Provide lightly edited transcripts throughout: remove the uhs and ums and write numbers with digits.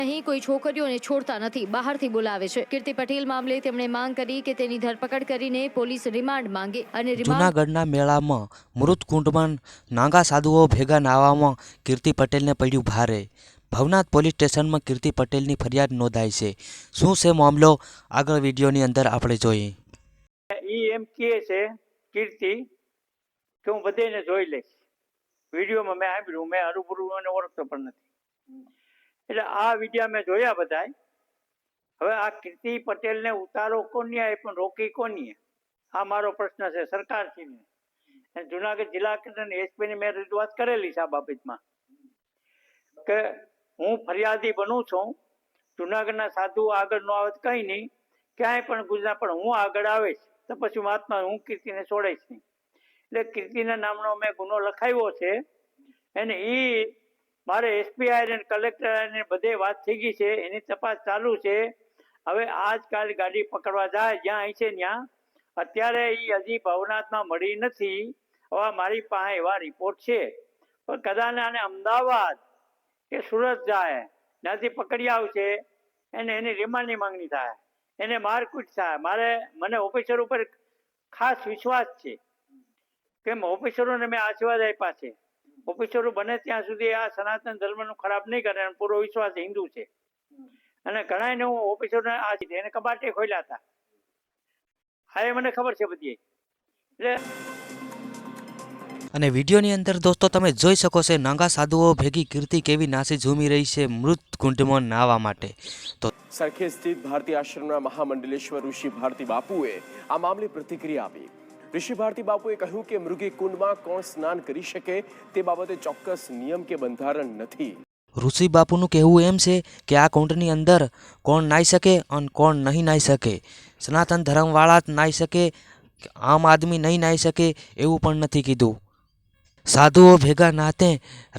અહીં કોઈ છોકરીઓને છોડતા નથી, બહારથી બોલાવે છે. કીર્તિ પટેલ મામલે તેમણે માંગ કરી કે તેની ધરપકડ કરીને પોલીસ રિમાન્ડ માંગે અને જૂનાગઢના મેળામાં મૃત કુંડમાં નાગા સાધુઓ ભેગા નાવામાં કીર્તિ પટેલને પડ્યું ભારે. ભવનાથ પોલીસ સ્ટેશનમાં કીર્તિ પટેલની ફરિયાદ નોંધાઈ છે. શું છે મામલો, આગળ વિડીયોની અંદર આપણે જોઈએ. એમ કહે છે કીર્તિ કે હું બધાને જોઈ લઈશ. વિડીયોમાં મેં સાંભળ્યું, મેં હરુભરું અને ઓળખતો પણ નથી. એટલે આ વિડીયો મેં જોયા બધા. હવે આ કીર્તિ પટેલને ઉતારો કોની એ પણ રોકી કોની? આ મારો પ્રશ્ન છે સરકારશ્રીને. જુનાગઢ જિલ્લા કલેક્ટર એસપીને મેં રજૂઆત કરેલી છે આ બાબતમાં કે હું ફરિયાદી બનું છું. જુનાગઢના સાધુ આગળ ન આવે કંઈ નહીં, ક્યાંય પણ ગુજરાત પણ હું આગળ આવીશ તો પછી મહાત્મા હું કીર્તિને છોડીશ નહીં. એટલે કીર્તિના નામનો મેં ગુનો લખાવ્યો છે અને એ મારે એસપી અને કલેક્ટર બધે વાત થઈ ગઈ છે, એની તપાસ ચાલુ છે. હવે આજકાલ ગાડી પકડવા જાય જ્યાં અહીં છે ત્યાં. અત્યારે એ હજી ભવનાથમાં મળી નથી. હવે મારી પાસે એવા રિપોર્ટ છે, પણ કદાચ આને અમદાવાદ કે સુરત જાય, ત્યાંથી પકડી આવશે એને એની રિમાન્ડની માંગણી થાય, એને મારકૂટ થાય. મને ઓફિસર ઉપર ખાસ વિશ્વાસ છે કેમ ઓફિસરોને મેં આશીર્વાદ આપ્યા છે. ઓફિસરો બને ત્યાં સુધી આ સનાતન ધર્મનું ખરાબ નહીં કરે, પૂરો વિશ્વાસ હિન્દુ છે. અને ઘણાને હું ઓફિસરોને આ એને કબાટે ખોલ્યા હતા. હા, એ મને ખબર છે બધી. એટલે અને વિડીયોની અંદર દોસ્તો તમે જોઈ શકો છો નાગા સાધુઓ ભેગી કીર્તિ કેવી નાસી ઝૂમી રહી છે મૃત કુંડમાં નાહવા માટે. તો સરખેજ સ્થિત ભારતી આશ્રમના મહામંડલેશ્વર ઋષિ ભારતી બાપુએ આ મામલે પ્રતિક્રિયા આપી. ઋષિ ભારતી બાપુએ કહ્યું કે મૃગી કુંડમાં કોણ સ્નાન કરી શકે તે બાબતે ચોક્કસ નિયમ કે બંધારણ નથી. ઋષિ બાપુનું કહેવું એમ છે કે આ કુંડની અંદર કોણ નાહી શકે અને કોણ નહીં નાહી શકે. સનાતન ધર્મવાળા જ નાહી શકે, આમ આદમી નહીં નાહી શકે એવું પણ નથી કીધું. સાધુઓ ભેગા નાતે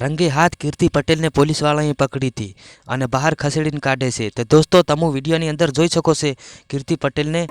રંગે હાથ કીર્તિ પટેલને પોલીસવાળાએ પકડી હતી અને બહાર ખસેડીને કાઢે છે. તો દોસ્તો તમે વિડીયોની અંદર જોઈ શકો છો કીર્તિ પટેલને